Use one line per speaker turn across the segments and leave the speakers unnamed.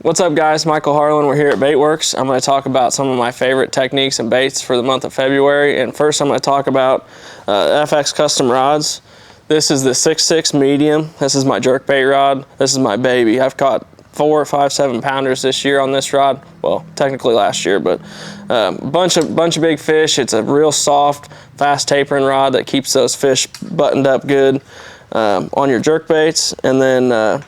What's up guys, Michael Harlin, we're here at Baitworks. I'm going to talk about some of my favorite techniques and baits for the month of February. And first I'm going to talk about FX Custom rods. This is the 6.6 medium. This is my jerkbait rod. This is my baby. I've caught 4, 5, 7 pounders this year on this rod. Well, technically last year, but bunch of big fish. It's a real soft, fast tapering rod that keeps those fish buttoned up good on your jerkbaits. And then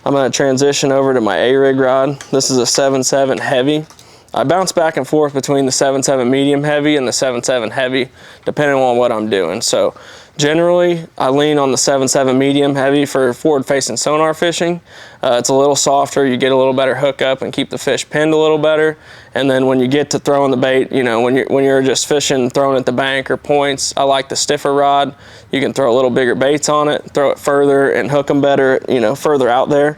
I'm going to transition over to my A-rig rod. This is a 7.7 heavy. I bounce back and forth between the 7.7 medium heavy and the 7.7 heavy, depending on what I'm doing. So generally, I lean on the 7.7 medium heavy for forward-facing sonar fishing. It's a little softer. You get a little better hookup and keep the fish pinned a little better. And then when you get to throwing the bait, you know, when you're just fishing, throwing at the bank or points, I like the stiffer rod. You can throw a little bigger baits on it, throw it further, and hook them better, you know, further out there.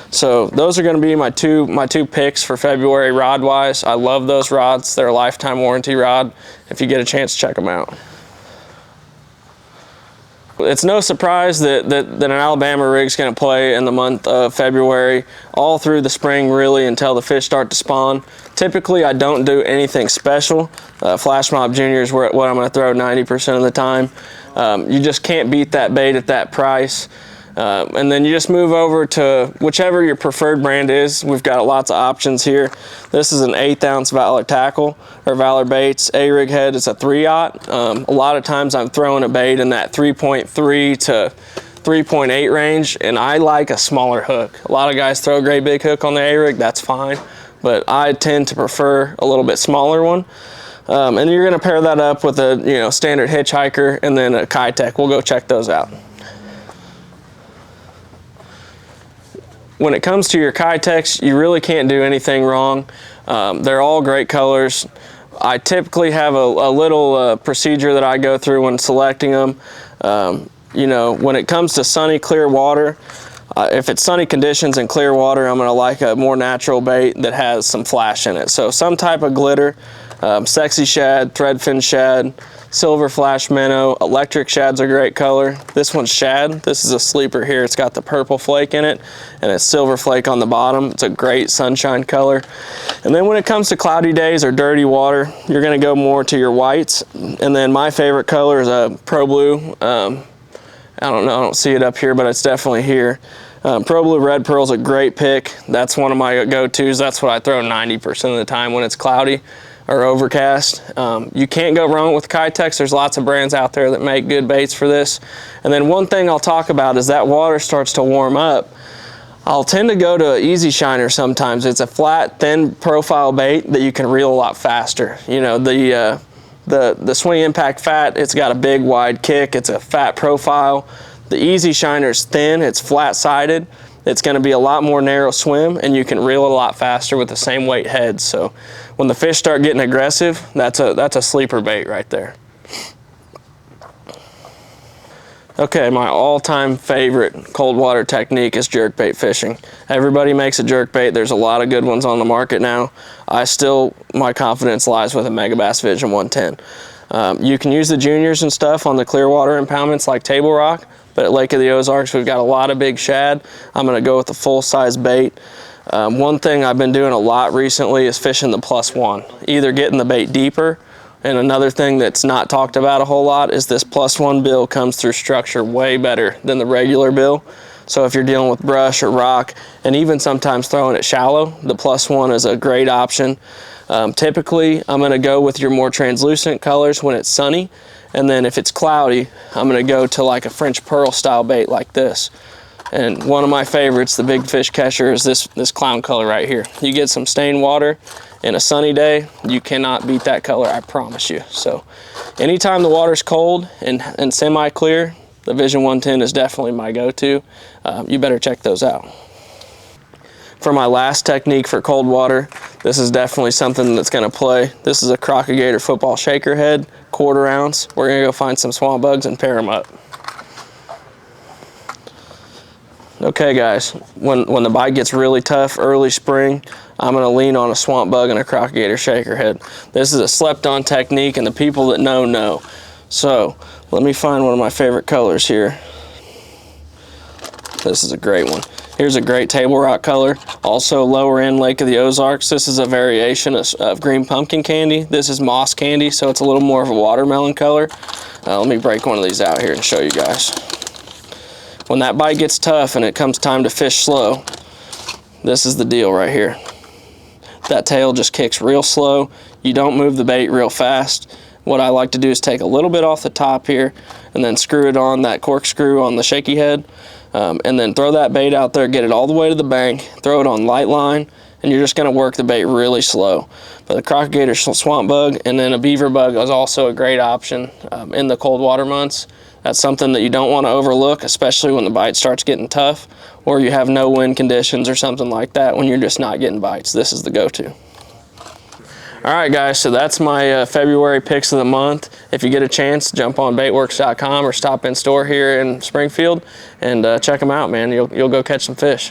So those are going to be my two picks for February rod-wise. I love those rods. They're a lifetime warranty rod. If you get a chance, check them out. It's no surprise that an Alabama rig's going to play in the month of February, all through the spring really until the fish start to spawn. Typically I don't do anything special. Flash Mob Junior is what I'm going to throw 90% of the time. You just can't beat that bait at that price. And then you just move over to whichever your preferred brand is. We've got lots of options here. This is an 1/8 ounce Valor tackle, or Valor baits. A-rig head is a 3/0. A lot of times I'm throwing a bait in that 3.3 to 3.8 range, and I like a smaller hook. A lot of guys throw a great big hook on the A-rig, that's fine, but I tend to prefer a little bit smaller one. And you're gonna pair that up with a standard hitchhiker and then a Kitech. We'll go check those out. When it comes to your Kitechs, you really can't do anything wrong. They're all great colors. I typically have a little procedure that I go through when selecting them. When it comes to sunny, clear water, if it's sunny conditions and clear water, I'm gonna like a more natural bait that has some flash in it. So some type of glitter, sexy shad, threadfin shad, silver flash minnow, electric shads are a great color. This one's shad. This is a sleeper here. It's got the purple flake in it and it's silver flake on the bottom. It's a great sunshine color. And then when it comes to cloudy days or dirty water, you're gonna go more to your whites. And then my favorite color is a Pro Blue. I don't know, I don't see it up here, but it's definitely here. Pro Blue Red Pearl is a great pick. That's one of my go-tos. That's what I throw 90% of the time when it's cloudy or overcast. You can't go wrong with Kitechs. There's lots of brands out there that make good baits for this. And then one thing I'll talk about is that water starts to warm up. I'll tend to go to Easy Shiner sometimes. It's a flat, thin profile bait that you can reel a lot faster. You know, the Swing Impact Fat, it's got a big wide kick. It's a fat profile. The Easy Shiner's thin, it's flat-sided. It's going to be a lot more narrow swim, and you can reel it a lot faster with the same weight head. So when the fish start getting aggressive, that's a sleeper bait right there. Okay, my all-time favorite cold water technique is jerkbait fishing. Everybody makes a jerkbait. There's a lot of good ones on the market now. My confidence lies with a Megabass Vision 110. You can use the juniors and stuff on the clear water impoundments like Table Rock, but at Lake of the Ozarks, we've got a lot of big shad. I'm gonna go with the full-size bait. One thing I've been doing a lot recently is fishing the +1, either getting the bait deeper, and another thing that's not talked about a whole lot is this +1 bill comes through structure way better than the regular bill. So if you're dealing with brush or rock, and even sometimes throwing it shallow, the +1 is a great option. Typically, I'm gonna go with your more translucent colors when it's sunny, and then if it's cloudy, I'm gonna go to like a French pearl style bait like this. And one of my favorites, the big fish catcher, is this clown color right here. You get some stained water in a sunny day, you cannot beat that color, I promise you. So anytime the water's cold and semi-clear, the Vision 110 is definitely my go-to. You better check those out. For my last technique for cold water, this is definitely something that's gonna play. This is a Crocagator football shaker head, 1/4 ounce. We're gonna go find some swamp bugs and pair them up. Okay guys, when the bite gets really tough early spring, I'm gonna lean on a swamp bug and a Crocagator shaker head. This is a slept on technique and the people that know. So let me find one of my favorite colors here. This is a great one. Here's a great table rock color. Also lower end Lake of the Ozarks. This is a variation of green pumpkin candy. This is moss candy, so it's a little more of a watermelon color. Let me break one of these out here and show you guys. When that bite gets tough and it comes time to fish slow, this is the deal right here. That tail just kicks real slow. You don't move the bait real fast. What I like to do is take a little bit off the top here and then screw it on that corkscrew on the shaky head, and then throw that bait out there, get it all the way to the bank, throw it on light line, and you're just gonna work the bait really slow. But the crocodile swamp bug and then a beaver bug is also a great option in the cold water months. That's something that you don't want to overlook, especially when the bite starts getting tough or you have no wind conditions or something like that when you're just not getting bites. This is the go-to. All right, guys, so that's my February picks of the month. If you get a chance, jump on baitworks.com or stop in store here in Springfield and check them out, man. You'll go catch some fish.